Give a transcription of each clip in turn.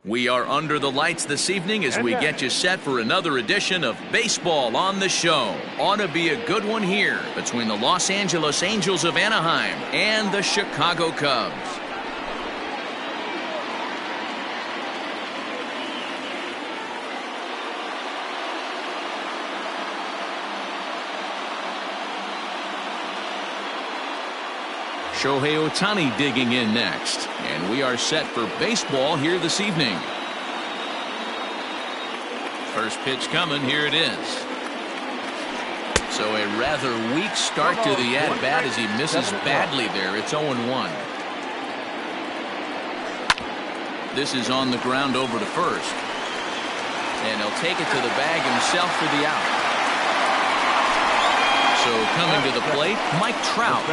We are under the lights this evening as we get you set for another edition of Baseball on the Show. Ought to be a good one here between the Los Angeles Angels of Anaheim and the Chicago Cubs. Shohei Ohtani digging in next, and we are set for baseball here this evening. First pitch coming, here it is. So a rather weak start to the at-bat as he misses badly there. It's 0-1. This is on the ground over to first, and he'll take it to the bag himself for the out. So coming to the plate, Mike Trout.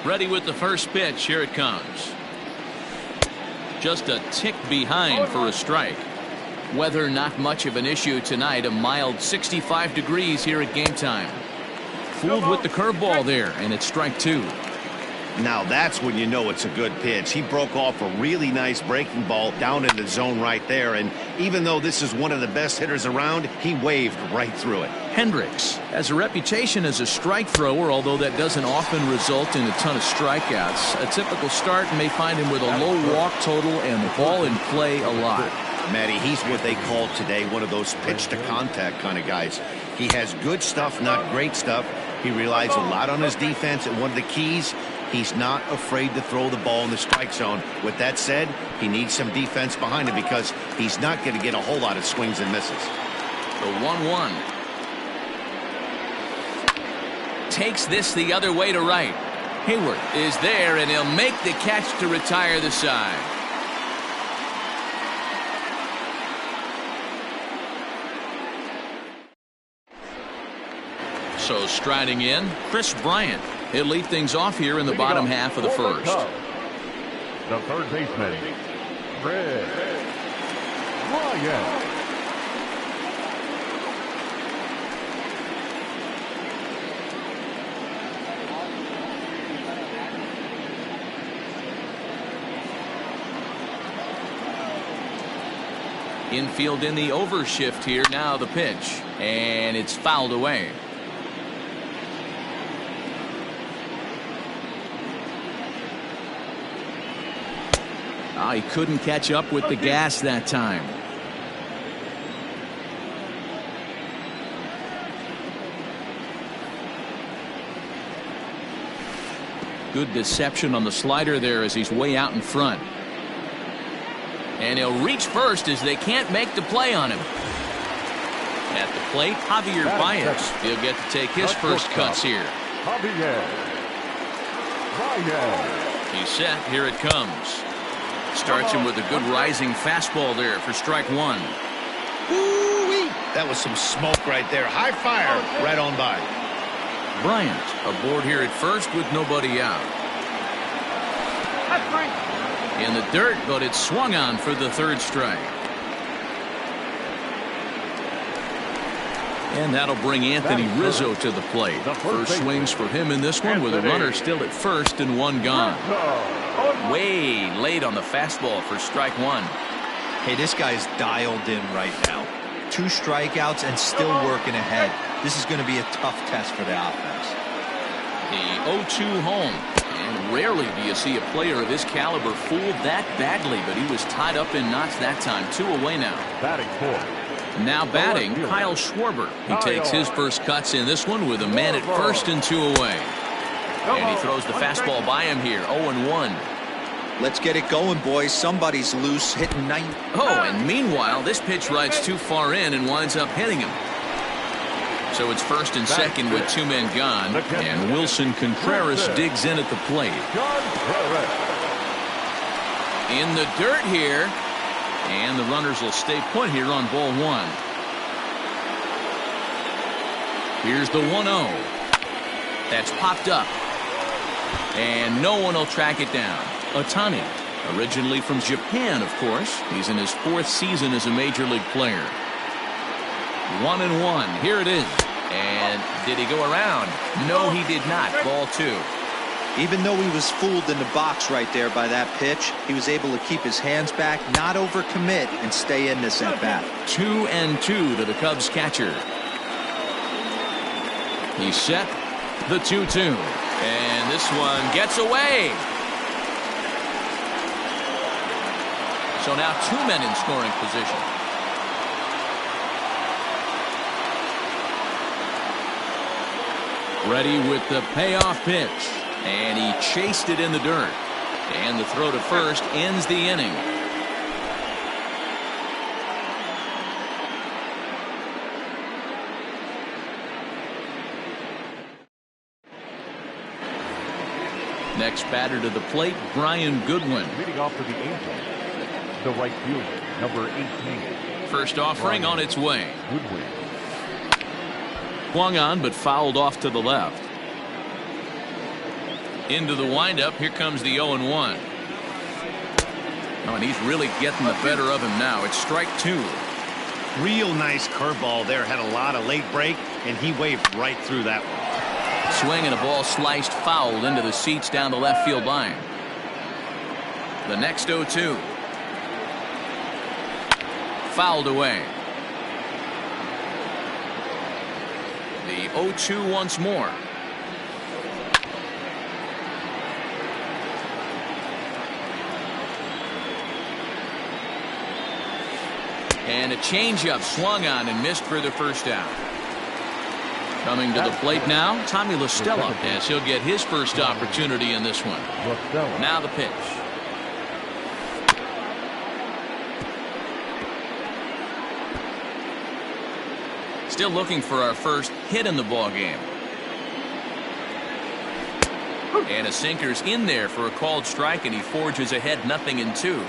Ready with the first pitch. Here it comes. Just a tick behind for a strike. Weather not much of an issue tonight. A mild 65 degrees here at game time. Fooled with the curveball there, and it's strike two. Now that's when you know it's a good pitch. He broke off a really nice breaking ball down in the zone right there, and even though this is one of the best hitters around, he waved right through it. Hendricks has a reputation as a strike thrower, although that doesn't often result in a ton of strikeouts. A typical start may find him with a low walk total and ball in play a lot. Matty, he's what they call today one of those pitch-to-contact kind of guys. He has good stuff, not great stuff. He relies a lot on his defense, and one of the keys, he's not afraid to throw the ball in the strike zone. With that said, he needs some defense behind him because he's not going to get a whole lot of swings and misses. The 1-1. Takes this the other way to right. Hayward is there, and he'll make the catch to retire the side. So striding in, Chris Bryant. He'll lead things off here in the bottom half of the first. The third baseman, Chris Bryant. Infield in the overshift here. Now the pitch, and it's fouled away. He couldn't catch up with the gas that time. Good deception on the slider there as he's way out in front. And he'll reach first as they can't make the play on him. At the plate, Javier Baez. He'll get to take his first cuts here. Javier Baez. He's set. Here it comes. Starts him with a good rising fastball there for strike one. Ooh-wee. That was some smoke right there. High fire right on by. Bryant aboard here at first with nobody out. In the dirt, but it's swung on for the third strike. And that'll bring Anthony Rizzo to the plate. First swings for him in this one with a runner still at first and one gone. Way late on the fastball for strike one. Hey, this guy's dialed in right now. 2 strikeouts and still working ahead. This is going to be a tough test for the offense. The 0-2 home. And rarely do you see a player of his caliber fooled that badly, but he was tied up in knots that time. 2 away now. Batting fourth. Now batting, Kyle Schwarber. He takes his first cuts in this one with a man at first and 2 away. And he throws the fastball by him here. 0-1. Let's get it going, boys. Somebody's loose, hitting 9. Oh, and meanwhile, this pitch rides too far in and winds up hitting him. So it's first and second with 2 men gone, and Wilson Contreras digs in at the plate. In the dirt here, and the runners will stay put here on ball 1. Here's the 1-0. That's popped up, and no one will track it down. Ohtani Originally from Japan, of course. He's in his 4th season as a major league player. 1-1. Here it is. And did he go around? No, he did not. Ball 2. Even though he was fooled in the box right there by that pitch, he was able to keep his hands back, not overcommit, and stay in this at bat. 2-2 to the Cubs catcher. He's set. The 2-2. And this one gets away. So now 2 men in scoring position. Ready with the payoff pitch. And he chased it in the dirt. And the throw to first ends the inning. Next batter to the plate, Brian Goodwin. Leading off for the Angels, the right fielder, number 18. First offering on its way. Goodwin. Swung on, but fouled off to the left. Into the windup. Here comes the 0-1. Oh, and he's really getting the better of him now. It's strike 2. Real nice curveball there. Had a lot of late break, and he waved right through that one. Swing and a ball sliced foul into the seats down the left field line. The next 0-2. Fouled away. The 0-2 once more. And a changeup swung on and missed for the first out. Coming to the plate now, Tommy La Stella, as he'll get his first opportunity in this one. Now the pitch. Still looking for our first hit in the ball game. And a sinker's in there for a called strike, and he forges ahead 0-2.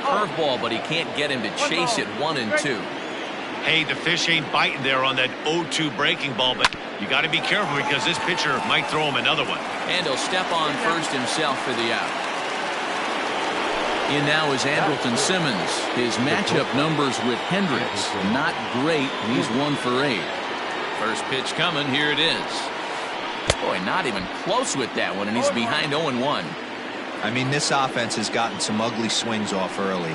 Curveball, but he can't get him to chase it 1-2. Hey, the fish ain't biting there on that 0-2 breaking ball, but you got to be careful because this pitcher might throw him another one. And he'll step on first himself for the out. In now is Andrelton Simmons. His matchup numbers with Hendricks not great. He's 1 for 8. First pitch coming. Here it is. Boy, not even close with that one, and he's behind 0-1. I mean, this offense has gotten some ugly swings off early.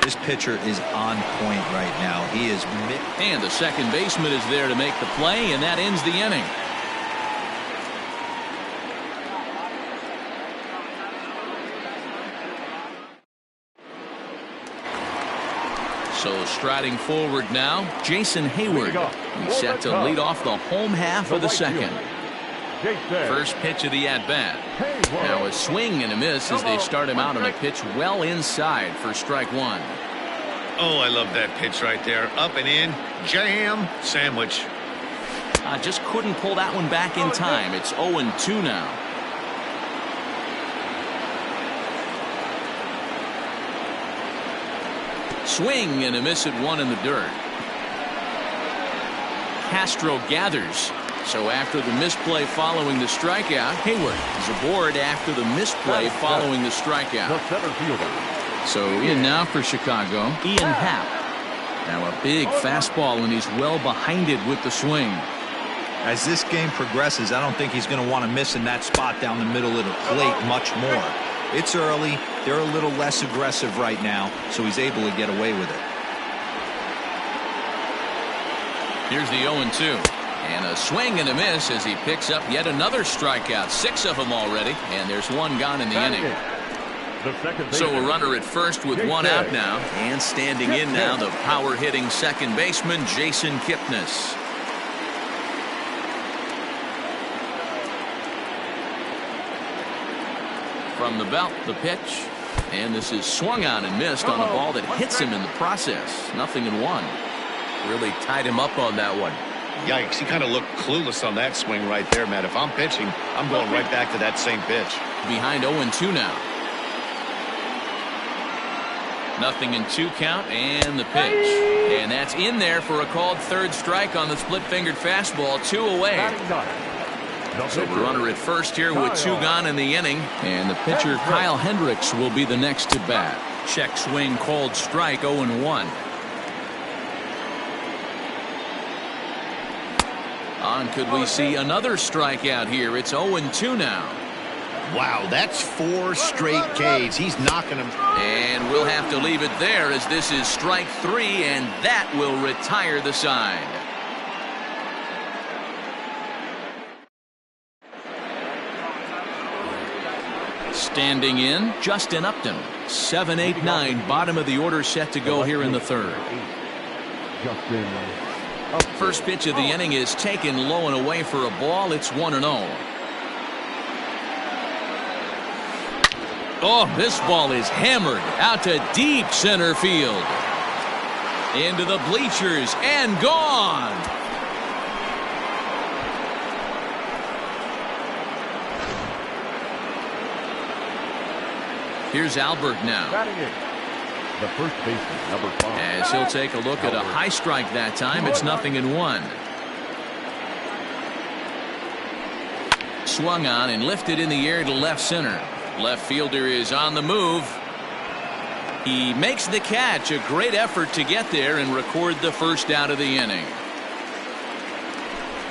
This pitcher is on point right now. He is. And the second baseman is there to make the play, and that ends the inning. So striding forward now, Jason Hayward. He's set to lead off the home half of the second. First pitch of the at-bat. Now a swing and a miss as they start him out on a pitch well inside for strike 1. Oh, I love that pitch right there. Up and in, jam, sandwich. Just couldn't pull that one back in time. It's 0-2 now. Swing and a miss at 1 in the dirt. Castro gathers. So after the misplay following the strikeout, Hayward is aboard after the misplay following the strikeout. So in now for Chicago, Ian Happ. Now a big fastball, and he's well behind it with the swing. As this game progresses, I don't think he's going to want to miss in that spot down the middle of the plate much more. It's early. They're a little less aggressive right now, so he's able to get away with it. Here's the 0-2. And a swing and a miss as he picks up yet another strikeout. 6 of them already, and there's 1 gone in the inning. So a runner at first with 1 out now. And standing in now, the power-hitting second baseman, Jason Kipnis. From the belt, the pitch. And this is swung on and missed on a ball that hits him in the process. 0-1. Really tied him up on that one. Yikes, he kind of looked clueless on that swing right there, Matt. If I'm pitching, I'm going right back to that same pitch. Behind 0-2 now. 0-2 count, and the pitch. And that's in there for a called third strike on the split-fingered fastball. 2 away. So the runner at first here with 2 gone in the inning. And the pitcher, Kyle Hendricks, will be the next to bat. Check swing called strike, 0-1. Could we see another strikeout here? It's 0-2 now. Wow, that's 4 straight Ks. He's knocking them. And we'll have to leave it there as this is strike 3, and that will retire the side. Standing in, Justin Upton. 7, 8, 9, bottom of the order set to go here in the third. First pitch of the inning is taken low and away for a ball. It's 1-0. Oh, this ball is hammered out to deep center field. Into the bleachers and gone. Here's Albert now. The first baseman, number 5. As he'll take a look at a high strike that time. It's 0-1. Swung on and lifted in the air to left center. Left fielder is on the move. He makes the catch. A great effort to get there and record the first out of the inning.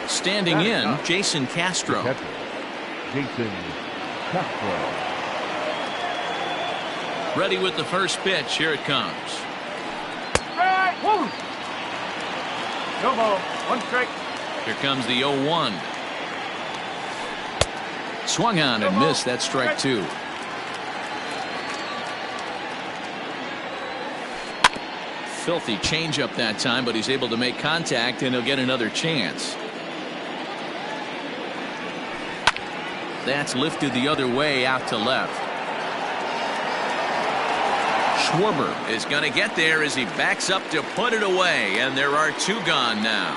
Standing in, Jason Castro. Jason Castro. Ready with the first pitch. Here it comes. No ball. 1 strike. Here comes the 0-1. Swung on and missed. That's strike 2. Filthy changeup that time, but he's able to make contact and he'll get another chance. That's lifted the other way out to left. Schwarber is going to get there as he backs up to put it away, and there are 2 gone now.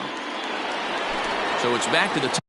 So it's back to the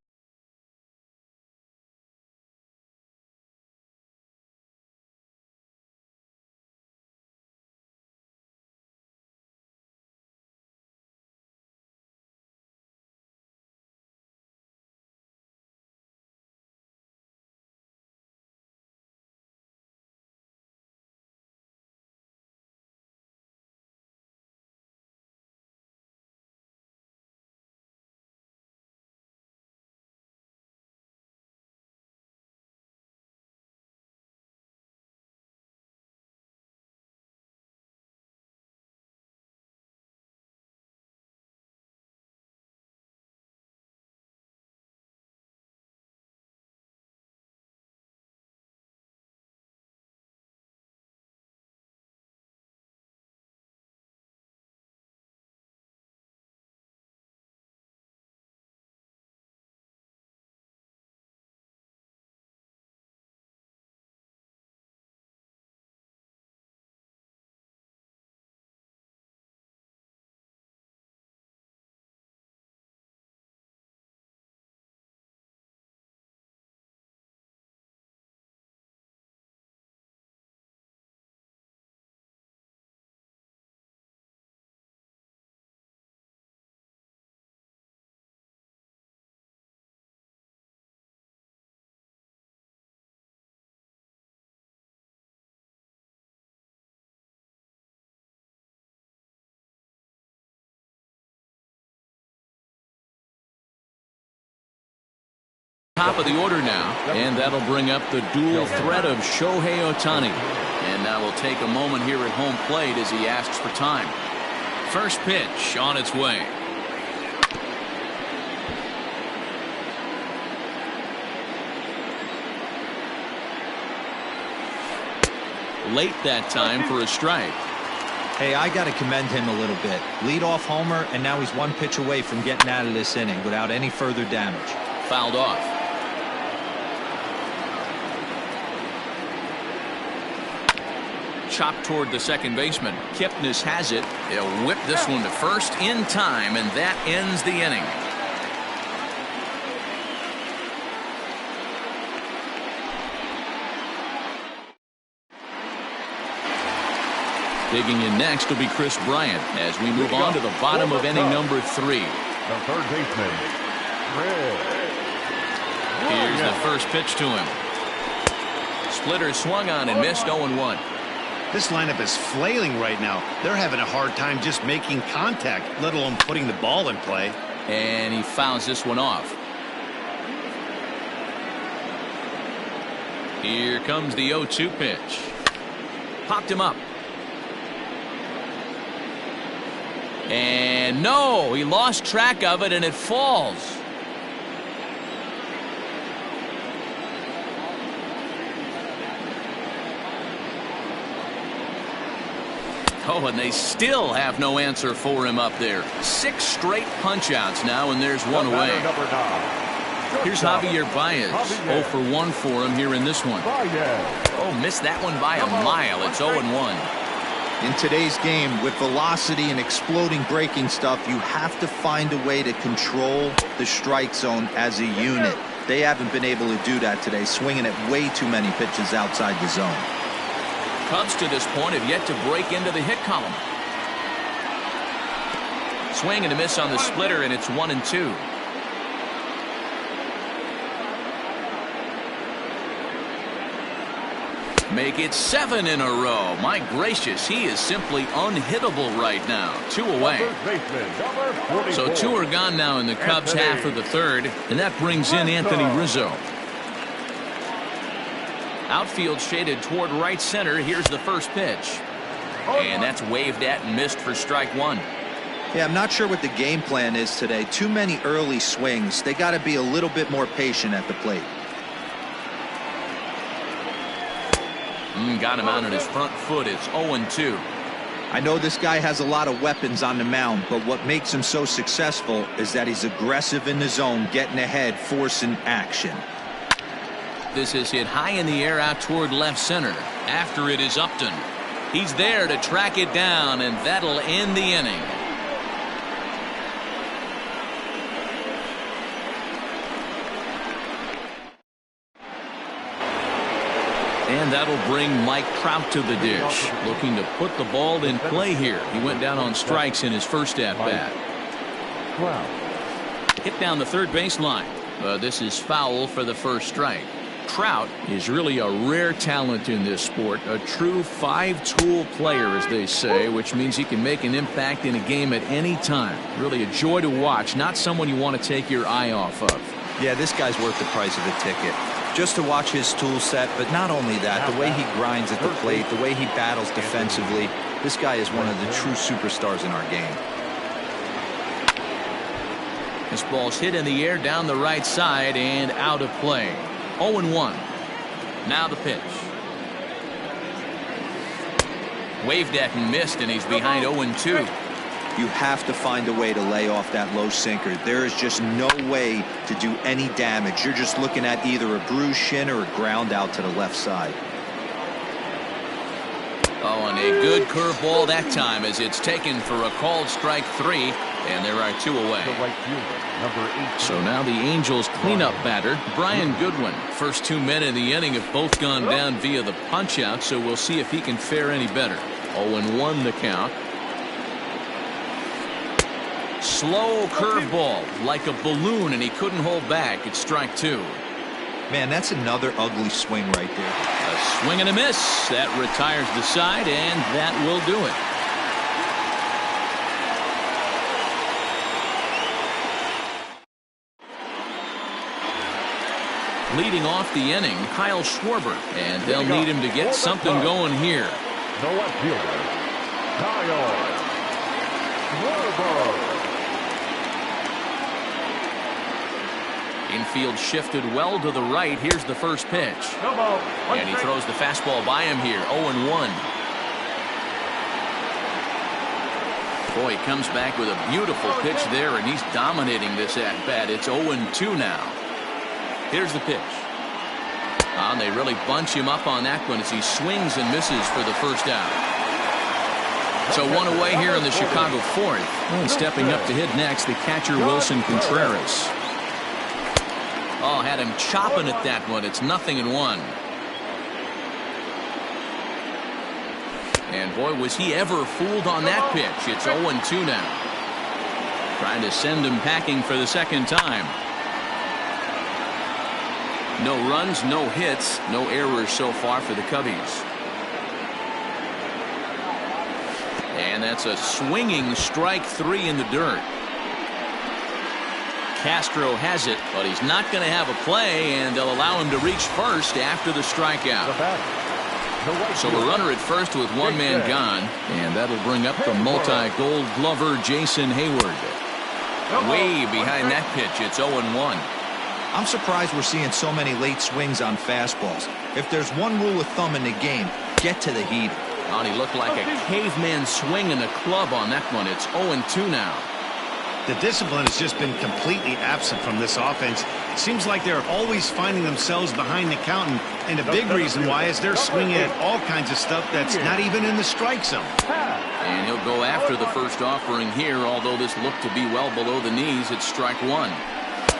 top of the order now, and that'll bring up the dual threat of Shohei Ohtani. And now we'll take a moment here at home plate as he asks for time. First pitch on its way. Late that time for a strike. Hey, I got to commend him a little bit. Leadoff homer, and now he's 1 pitch away from getting out of this inning without any further damage. Fouled off. Chopped toward the second baseman. Kipnis has it. He'll whip this one to first in time, and that ends the inning. Digging in next will be Chris Bryant as we move on to the bottom of inning number 3. The third baseman, Chris Here's the first pitch to him. Splitter swung on and missed. 0-1. This lineup is flailing right now. They're having a hard time just making contact, let alone putting the ball in play. And he fouls this one off. Here comes the 0-2 pitch. Popped him up. And no, he lost track of it and it falls. Oh, and they still have no answer for him up there. 6 straight punch-outs now, and there's one away. Here's Javier Baez. 0 for 1 for him here in this one. Oh, missed that one by a mile. It's 0-1. In today's game, with velocity and exploding breaking stuff, you have to find a way to control the strike zone as a unit. They haven't been able to do that today, swinging at way too many pitches outside the zone. Cubs to this point have yet to break into the hit column. Swing and a miss on the splitter, and it's 1-2. Make it 7 in a row. My gracious, he is simply unhittable right now. 2 away. So 2 are gone now in the Cubs half of the third, and that brings in Anthony Rizzo. Outfield shaded toward right center. Here's the first pitch. And that's waved at and missed for strike 1. Yeah, I'm not sure what the game plan is today. Too many early swings. They got to be a little bit more patient at the plate. Got him out on his front foot. It's 0-2. I know this guy has a lot of weapons on the mound, but what makes him so successful is that he's aggressive in the zone, getting ahead, forcing action. This is hit high in the air out toward left center. After it is Upton. He's there to track it down, and that'll end the inning. And that'll bring Mike Trout to the dish, looking to put the ball in play here. He went down on strikes in his first at-bat. Hit down the third baseline. This is foul for the first strike. Trout is really a rare talent in this sport, a true 5-tool player, as they say, which means he can make an impact in a game at any time. Really a joy to watch, not someone you want to take your eye off of. Yeah, this guy's worth the price of a ticket. Just to watch his tool set, but not only that, the way he grinds at the plate, the way he battles defensively, this guy is one of the true superstars in our game. This ball's hit in the air down the right side and out of play. 0-1. Now the pitch. Waved at and missed, and he's behind 0-2. You have to find a way to lay off that low sinker. There is just no way to do any damage. You're just looking at either a bruised shin or a ground out to the left side. Oh, and a good curveball that time as it's taken for a called strike 3, and there are 2 away. So now the Angels cleanup batter, Brian Goodwin. First 2 men in the inning have both gone down via the punch-out, so we'll see if he can fare any better. 0-1 the count. Slow curveball like a balloon, and he couldn't hold back. It's strike 2. Man, that's another ugly swing right there. A swing and a miss. That retires the side, and that will do it. Leading off the inning, Kyle Schwarber, and they'll need him to get something going here. The left fielder, Kyle Schwarber. Infield shifted well to the right. Here's the first pitch. And he throws the fastball by him here. 0-1. Boy, he comes back with a beautiful pitch there, and he's dominating this at-bat. It's 0-2 now. Here's the pitch. And they really bunch him up on that one as he swings and misses for the first out. So 1 away here in the Chicago fourth. And stepping up to hit next, the catcher Wilson Contreras. Oh, had him chopping at that one. It's 0-1. And boy, was he ever fooled on that pitch. It's 0-2 now. Trying to send him packing for the second time. No runs, no hits, no errors so far for the Cubbies. And that's a swinging strike 3 in the dirt. Castro has it, but he's not going to have a play, and they'll allow him to reach first after the strikeout. So a runner at first with one man gone, and that'll bring up the multi-gold glover Jason Hayward. Way behind that pitch, it's 0-1. I'm surprised we're seeing so many late swings on fastballs. If there's one rule of thumb in the game, get to the heater. Oh, he looked like a caveman swinging a club on that one. It's 0-2 now. The discipline has just been completely absent from this offense. It seems like they're always finding themselves behind the count, and a big reason why is they're swinging at all kinds of stuff that's not even in the strike zone. And he'll go after the first offering here, although this looked to be well below the knees. It's strike 1.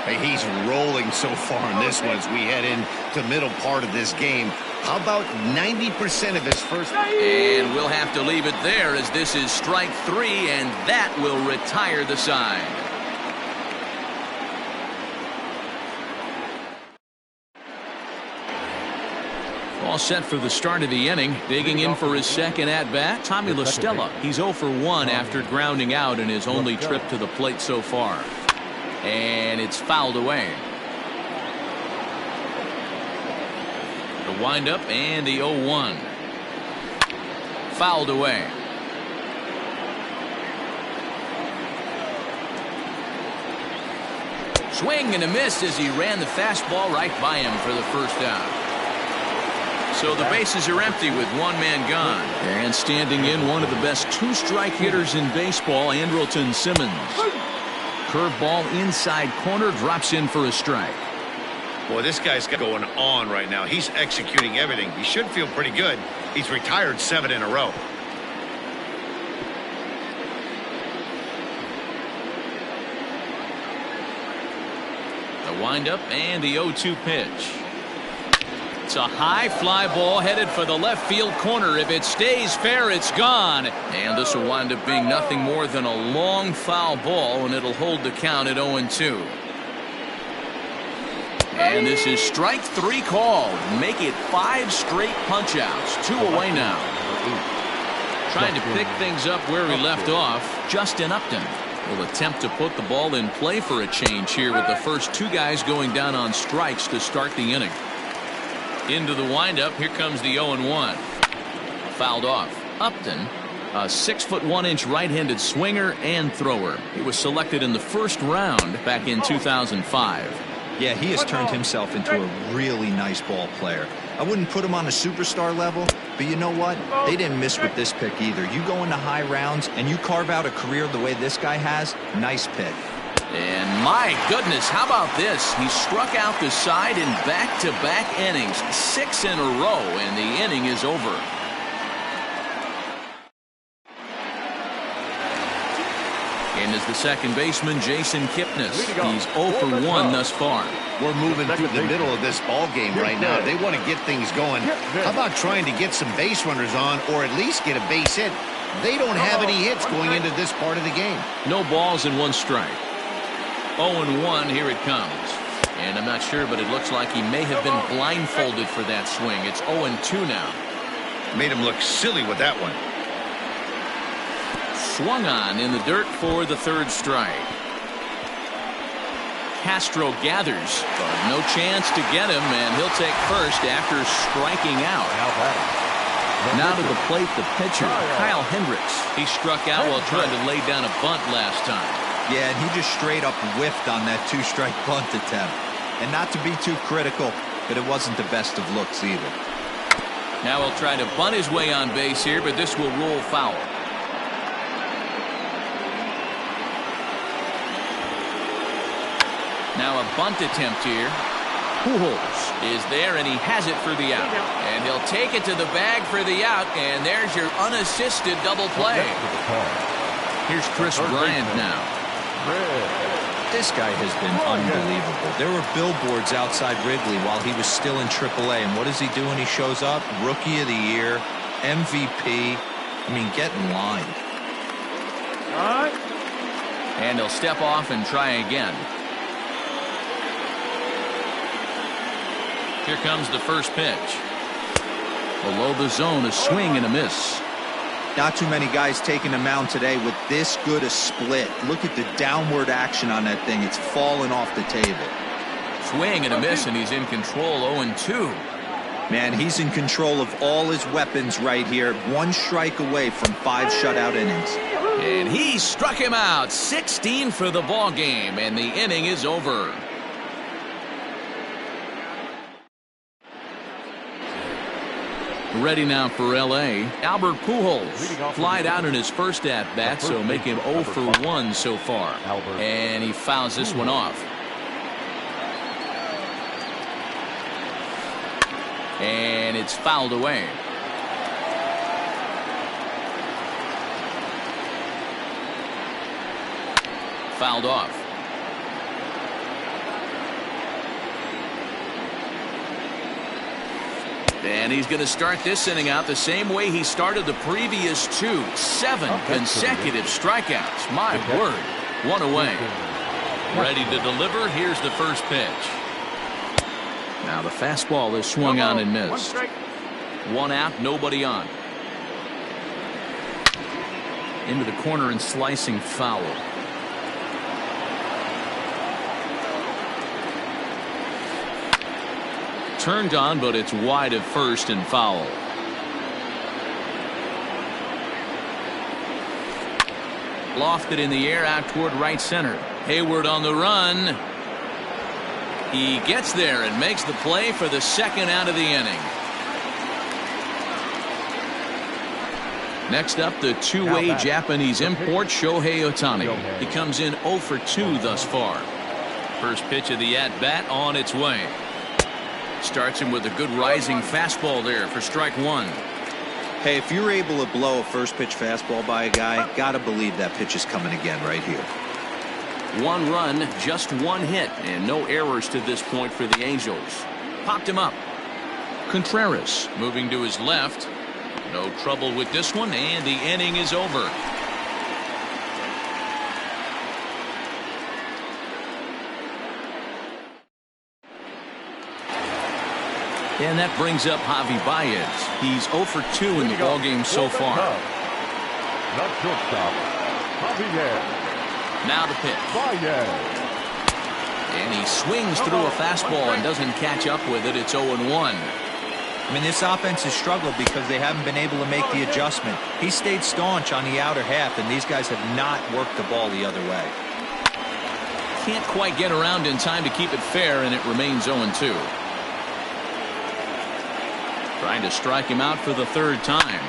Hey, he's rolling so far in this one as we head into the middle part of this game. How about 90% of his first? And we'll have to leave it there as this is strike 3, and that will retire the side. All set for the start of the inning. Digging in for his second at-bat, Tommy La Stella. He's 0 for 1 after grounding out in his only trip to the plate so far. And it's fouled away. The windup and the 0-1. Fouled away. Swing and a miss as he ran the fastball right by him for the first out. So the bases are empty with one man gone. And standing in, one of the best two-strike hitters in baseball, Andrelton Simmons. Curveball inside corner, drops in for a strike. Boy, this guy's going on right now. He's executing everything. He should feel pretty good. He's retired 7 in a row. The windup and the 0-2 pitch. It's a high fly ball headed for the left field corner. If it stays fair, it's gone. And this will wind up being nothing more than a long foul ball, and it'll hold the count at 0-2. And this is strike 3 called. Make it 5 straight punch-outs. 2 away now. Trying to pick things up where we left off, Justin Upton will attempt to put the ball in play for a change here with the first 2 guys going down on strikes to start the inning. Into the windup, here comes the 0-1. Fouled off. Upton, a 6'1" right-handed swinger and thrower. He was selected in the first round back in 2005. Yeah, he has turned himself into a really nice ball player. I wouldn't put him on a superstar level, but you know what? They didn't miss with this pick either. You go into high rounds and you carve out a career the way this guy has, nice pick. And my goodness, how about this? He struck out the side in back-to-back innings, 6 in a row, and the inning is over. In is the second baseman, Jason Kipnis. He's 0 for 1 thus far. We're moving through the middle of this ball game right now. They want to get things going. How about trying to get some base runners on, or at least get a base hit? They don't have any hits going into this part of the game. No balls and 1 strike. 0-1, here it comes. And I'm not sure, but it looks like he may have been blindfolded for that swing. It's 0-2 now. Made him look silly with that one. Swung on in the dirt for the 3rd strike. Castro gathers, but no chance to get him, and he'll take first after striking out. Now to the plate, the pitcher, Kyle Hendricks. He struck out while trying to lay down a bunt last time. Yeah, and he just straight up whiffed on that 2-strike bunt attempt. And not to be too critical, but it wasn't the best of looks either. Now he'll try to bunt his way on base here, but this will rule foul. Now a bunt attempt here. Pujols is there, and he has it for the out. And he'll take it to the bag for the out, and there's your unassisted double play. Here's Chris Bryant now. This guy has been unbelievable. There were billboards outside Wrigley while he was still in AAA, and what does he do when he shows up? Rookie of the Year, MVP. I mean, get in line. And he'll step off and try again. Here comes the first pitch. Below the zone, a swing and a miss. Not too many guys taking the mound today with this good a split. Look at the downward action on that thing. It's falling off the table. Swing and a miss, and he's in control. 0-2. Man, he's in control of all his weapons right here. One strike away from 5 shutout innings. And he struck him out. 16 for the ball game, and the inning is over. Ready now for L.A. Albert Pujols flied out in his first at-bat, so make him 0 for 1 so far. And he fouls this one off. And it's fouled away. Fouled off. And he's going to start this inning out the same way he started the previous 2. 7 consecutive strikeouts. My word. 1 away. Ready to deliver. Here's the first pitch. Now the fastball is swung on and missed. 1 out, nobody on. Into the corner and slicing foul. Turned on, but it's wide of first and foul. Lofted in the air out toward right center. Hayward on the run. He gets there and makes the play for the second out of the inning. Next up, the two-way Japanese import, Shohei Ohtani. He comes in 0 for 2 thus far. First pitch of the at-bat on its way. Starts him with a good rising fastball there for strike 1. Hey, if you're able to blow a first pitch fastball by a guy, gotta believe that pitch is coming again right here. 1 run, just 1 hit, and no errors to this point for the Angels. Popped him up. Contreras moving to his left. No trouble with this one, and the inning is over. And that brings up Javi Baez. He's 0 for 2 in the ballgame so far. Not shortstop, Javier. Now the pitch. And he swings through a fastball and doesn't catch up with it. It's 0-1. I mean, this offense has struggled because they haven't been able to make the adjustment. He stayed staunch on the outer half, and these guys have not worked the ball the other way. Can't quite get around in time to keep it fair, and it remains 0-2. Trying to strike him out for the 3rd time.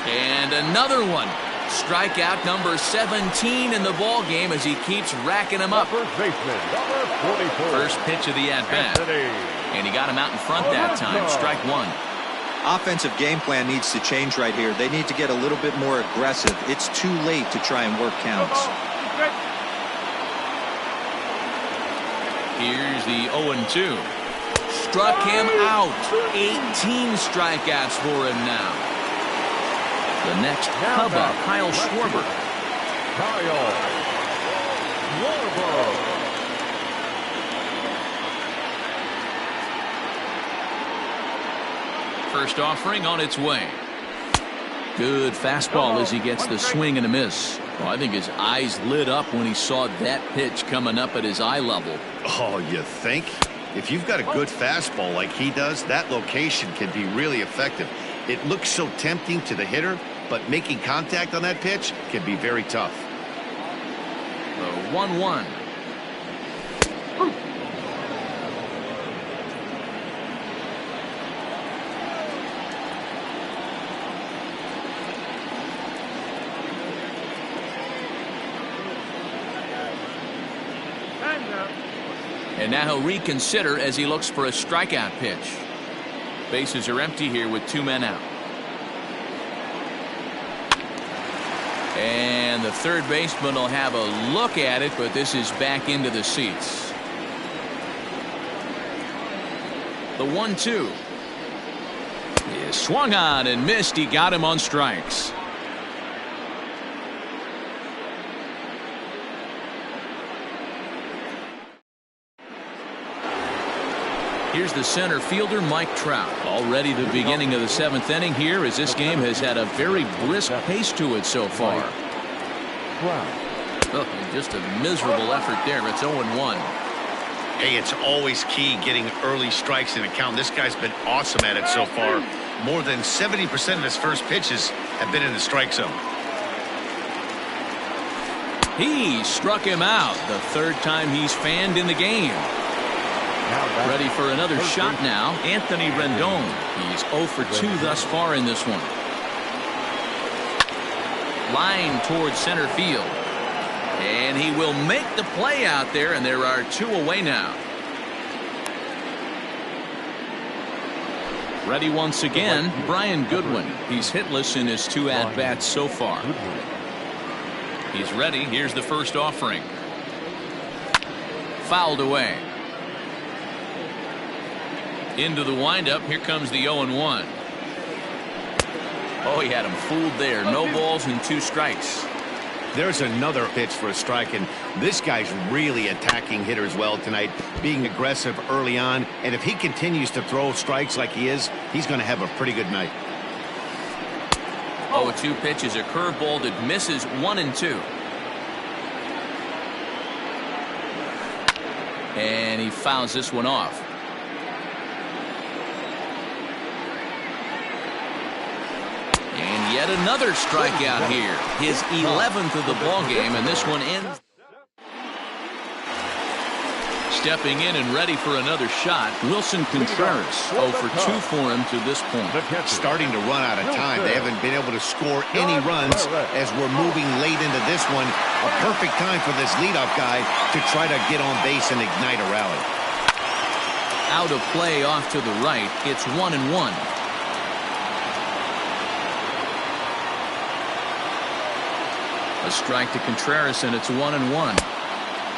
And another one. Strikeout number 17 in the ball game as he keeps racking him up. First baseman, number 44. First pitch of the at-bat. And he got him out in front that time. Strike 1. Offensive game plan needs to change right here. They need to get a little bit more aggressive. It's too late to try and work counts. Here's the 0-2. Struck him out. 18 strikeouts for him now. The next Cub up, Kyle Schwarber. First offering on its way. Good fastball as he gets the swing and a miss. Well, I think his eyes lit up when he saw that pitch coming up at his eye level. Oh, you think? If you've got a good fastball like he does, that location can be really effective. It looks so tempting to the hitter, but making contact on that pitch can be very tough. The 1-1. And now he'll reconsider as he looks for a strikeout pitch. Bases are empty here with 2 men out. And the third baseman will have a look at it, but this is back into the seats. The 1-2 is swung on and missed. He got him on strikes. Here's the center fielder, Mike Trout. Already the beginning of the 7th inning here, as this game has had a very brisk pace to it so far. Oh, just a miserable effort there. It's 0-1. Hey, it's always key getting early strikes in a count. This guy's been awesome at it so far. More than 70% of his first pitches have been in the strike zone. He struck him out. The 3rd time he's fanned in the game. Ready for another shot now, Anthony Rendon. He's 0 for 2 thus far in this one. Line towards center field. And he will make the play out there, and there are 2 away now. Ready once again, Brian Goodwin. He's hitless in his 2 at-bats so far. He's ready. Here's the first offering. Fouled away. Into the windup. Here comes the 0-1. Oh, he had him fooled there. No balls and 2 strikes. There's another pitch for a strike, and this guy's really attacking hitters well tonight, being aggressive early on, and if he continues to throw strikes like he is, he's going to have a pretty good night. 0-2 pitch is a curveball that misses 1-2. And he fouls this one off. And yet another strikeout here. His 11th of the ball game, and this one ends. Stepping in and ready for another shot, Wilson Contreras. 0 for 2 for him to this point. Starting to run out of time. They haven't been able to score any runs as we're moving late into this one. A perfect time for this leadoff guy to try to get on base and ignite a rally. Out of play off to the right. It's 1-1. A strike to Contreras, and it's 1-1.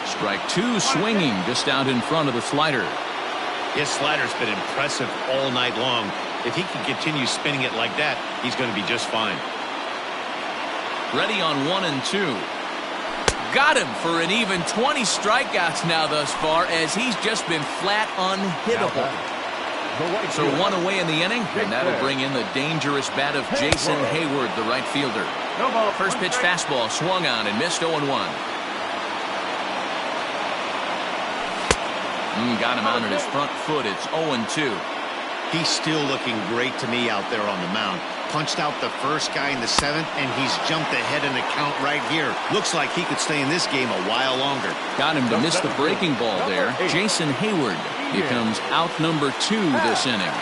Strike 2 swinging just out in front of the slider. His slider's been impressive all night long. If he can continue spinning it like that, he's going to be just fine. Ready on 1-2. Got him for an even 20 strikeouts now thus far, as he's just been flat unhittable. So 1 away in the inning, and that'll bring in the dangerous bat of Jason Hayward, the right fielder. First pitch fastball swung on and missed. 0-1. Got him out on his front foot. It's 0-2. He's still looking great to me out there on the mound. Punched out the first guy in the 7th, and he's jumped ahead in the count right here. Looks like he could stay in this game a while longer. Got him to miss the breaking ball there. Jason Hayward becomes out number 2 this inning.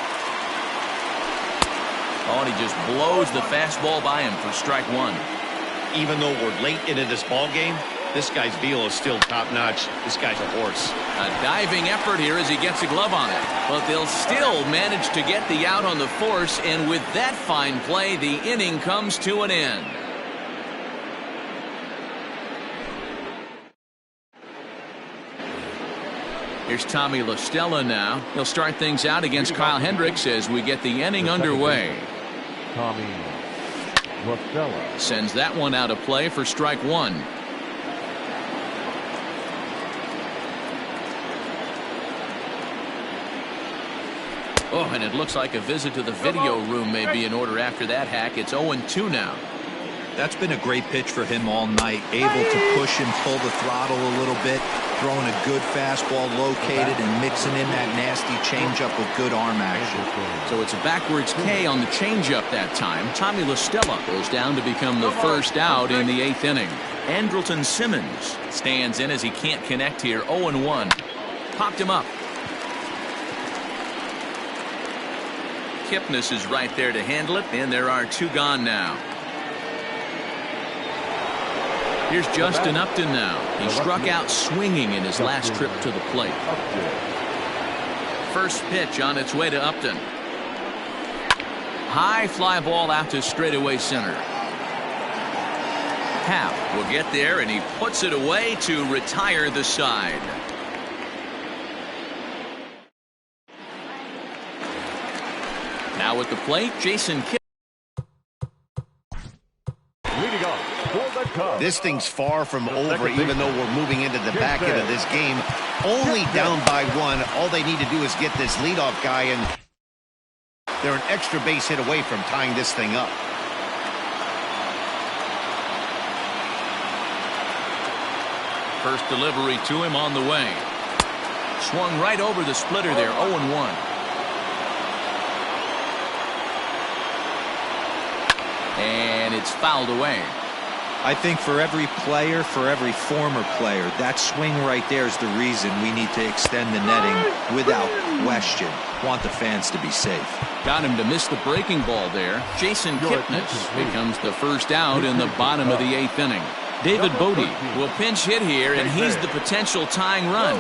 Oh, and he just blows the fastball by him for strike 1. Even though we're late into this ball game, this guy's feel is still top-notch. This guy's a horse. A diving effort here as he gets a glove on it. But they'll still manage to get the out on the force, and with that fine play, the inning comes to an end. Here's Tommy La Stella now. He'll start things out against Kyle Hendricks as we get the inning underway. Tommy La Stella sends that one out of play for strike 1. Oh, and it looks like a visit to the video room may be in order after that hack. It's 0-2 now. That's been a great pitch for him all night. Able to push and pull the throttle a little bit. Throwing a good fastball located and mixing in that nasty changeup with good arm action. So it's a backwards K on the changeup that time. Tommy La Stella goes down to become the first out in the 8th inning. Andrelton Simmons stands in as he can't connect here. 0-1. Popped him up. Kipnis is right there to handle it, and there are 2 gone now. Here's Justin Upton now. He struck out swinging in his last trip to the plate. First pitch on its way to Upton. High fly ball out to straightaway center. Happ will get there, and he puts it away to retire the side. Now at the plate, Jason Kidd. leading off for the Cubs. This thing's far from over, even though we're moving into the back end of this game. Only down by one. All they need to do is get this leadoff guy, and they're an extra base hit away from tying this thing up. First delivery to him on the way. Swung right over the splitter there, 0-1. And it's fouled away. I think for every player, for every former player, that swing right there is the reason we need to extend the netting without question. Want the fans to be safe. Got him to miss the breaking ball there. Jason Kipnis becomes the first out in the bottom of the 8th inning. David Bodie will pinch hit here, and he's the potential tying run.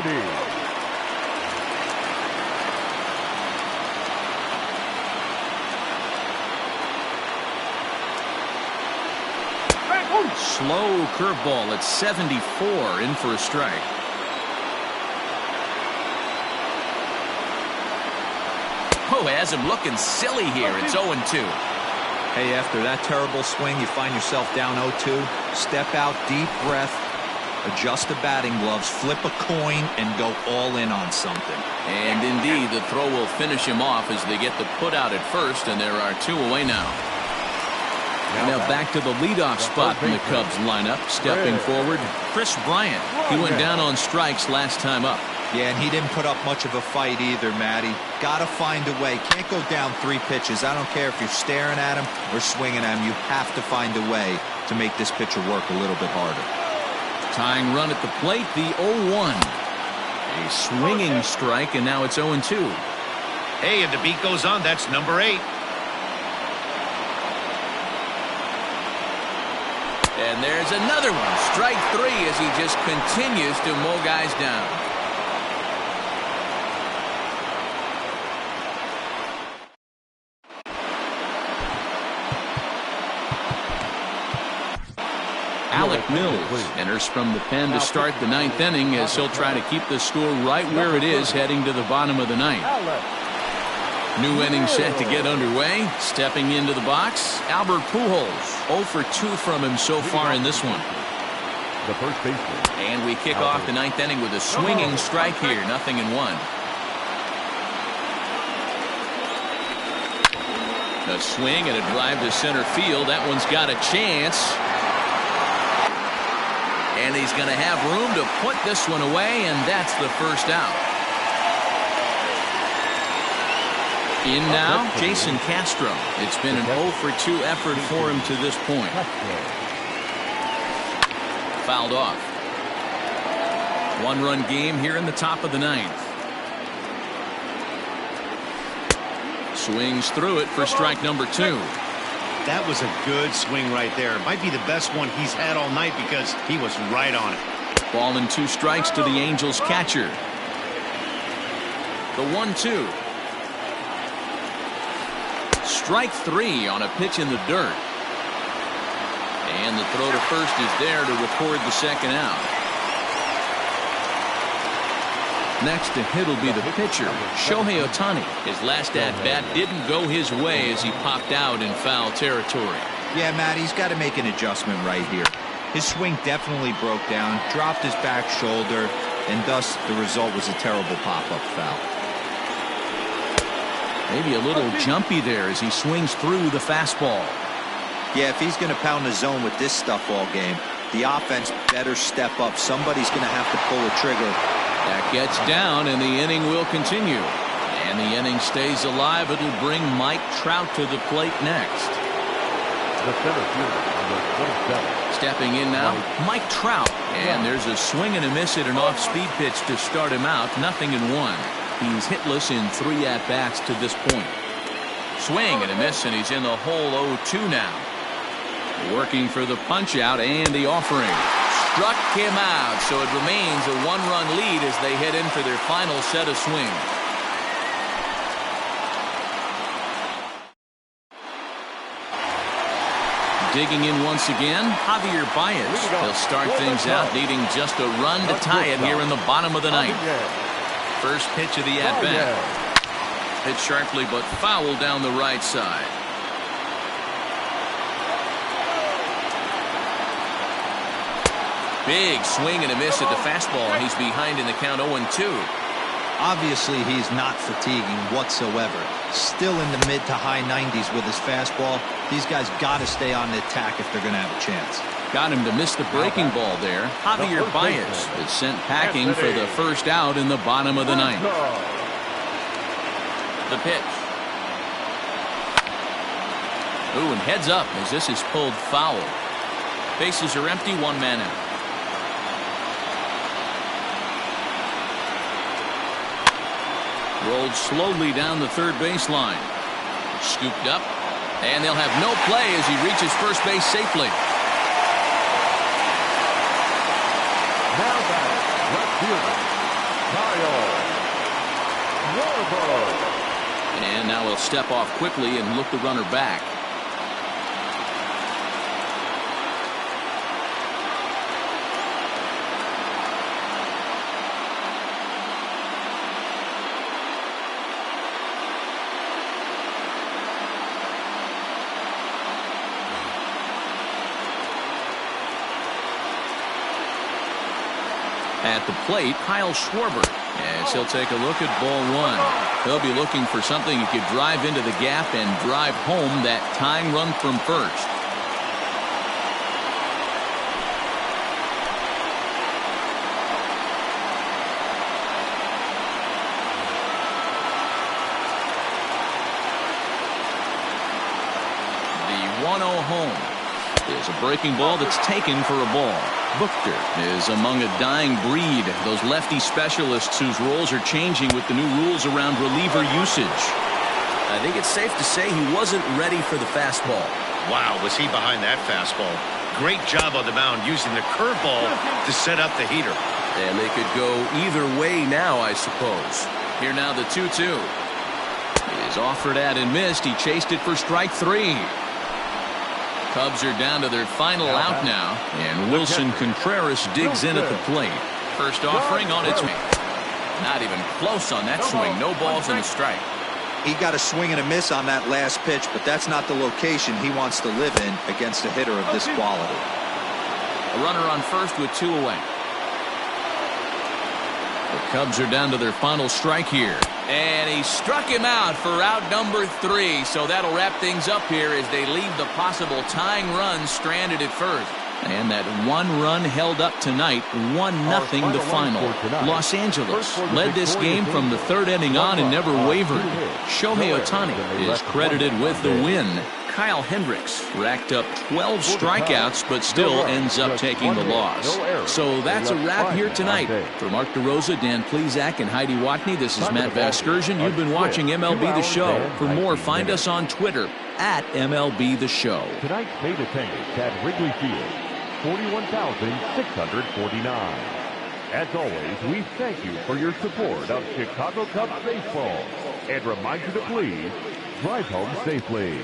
Slow curveball at 74, in for a strike. Oh, has him looking silly here. It's 0-2. Hey, after that terrible swing, you find yourself down 0-2. Step out, deep breath, adjust the batting gloves, flip a coin, and go all in on something. And indeed, the throw will finish him off as they get the put out at first, and there are 2 away now. Now back to the leadoff spot in the Cubs lineup. Stepping forward, Chris Bryant. He went down on strikes last time up. Yeah, and he didn't put up much of a fight either, Matty. Got to find a way. Can't go down 3 pitches. I don't care if you're staring at him or swinging at him. You have to find a way to make this pitcher work a little bit harder. Tying run at the plate, the 0-1. A swinging strike, and now it's 0-2. Hey, and the beat goes on. That's number 8. And there's another one. Strike 3 as he just continues to mow guys down. Alec Mills enters from the pen to start the 9th inning as he'll try to keep the score right where it is heading to the bottom of the 9th. New inning set to get underway. Stepping into the box, Albert Pujols. 0 for 2 from him so far in this one. The first baseman. And we kick off the 9th inning with a swinging strike here. 0-1. A swing and a drive to center field. That one's got a chance. And he's going to have room to put this one away, and that's the first out. In now, Jason Castro. It's been an 0 for 2 effort for him to this point. Fouled off. 1-run game here in the top of the 9th. Swings through it for strike number 2. That was a good swing right there. Might be the best one he's had all night because he was right on it. Ball and 2 strikes to the Angels catcher. The 1-2. Strike 3 on a pitch in the dirt. And the throw to first is there to record the second out. Next to hit will be the pitcher, Shohei Ohtani. His last at-bat didn't go his way as he popped out in foul territory. Yeah, Matt, he's got to make an adjustment right here. His swing definitely broke down, dropped his back shoulder, and thus the result was a terrible pop-up foul. Maybe a little jumpy there as he swings through the fastball. Yeah, if he's going to pound the zone with this stuff all game, the offense better step up. Somebody's going to have to pull a trigger. That gets down, and the inning will continue. And the inning stays alive. It'll bring Mike Trout to the plate next. The center fielder, number 27. Stepping in now, Mike Trout. And there's a swing and a miss at an off-speed pitch to start him out. 0-1. He's hitless in 3 at-bats to this point. Swing and a miss, and he's in the hole 0-2 now. Working for the punch-out and the offering. Struck him out, so it remains a 1-run lead as they head in for their final set of swings. Digging in once again, Javier Baez. He'll start things out, needing just a run to tie it here in the bottom of the 9th. First pitch of the at-bat. Hit sharply but foul down the right side. Big swing and a miss at the fastball, and he's behind in the count 0-2. Obviously, he's not fatiguing whatsoever. Still in the mid to high 90s with his fastball. These guys got to stay on the attack if they're going to have a chance. Got him to miss the breaking ball there. Javier Baez is sent packing for the first out in the bottom of the ninth. The pitch. Ooh, and heads up as this is pulled foul. Bases are empty, one man out. Rolled slowly down the third baseline. Scooped up, and they'll have no play as he reaches first base safely. Now batting, left fielder, Kyle Schwarber. And now he'll step off quickly and look the runner back. At the plate, Kyle Schwarber, as he'll take a look at ball one. He'll be looking for something he could drive into the gap and drive home that tying run from first. The 1-0 home is a breaking ball that's taken for a ball. Buchter is among a dying breed, those lefty specialists whose roles are changing with the new rules around reliever usage. I think it's safe to say he wasn't ready for the fastball. Wow, was he behind that fastball. Great job on the mound using the curveball to set up the heater. And they could go either way now, I suppose. Here now the 2-2. Is offered at and missed. He chased it for strike three. Cubs are down to their final out now, and Wilson Contreras digs in at the plate. First offering on its way. Not even close on that swing. No balls in the strike. He got a swing and a miss on that last pitch, but that's not the location he wants to live in against a hitter of this quality. A runner on first with two away. The Cubs are down to their final strike here. And he struck him out for out number 3. So that'll wrap things up here as they leave the possible tying run stranded at first. And that one run held up tonight, 1-0 the final. Los Angeles led this game from the third inning on and never wavered. Shohei Ohtani is credited with the win. Kyle Hendricks racked up 12 strikeouts but still ends up taking the loss. So that's a wrap here tonight. For Mark DeRosa, Dan Plesac, and Heidi Watney, this is Matt Vasgersian. You've been watching MLB The Show. For more, find us on Twitter at MLB The Show. Tonight's paid attendance at Wrigley Field, 41,649. As always, we thank you for your support of Chicago Cubs baseball and remind you to please drive home safely.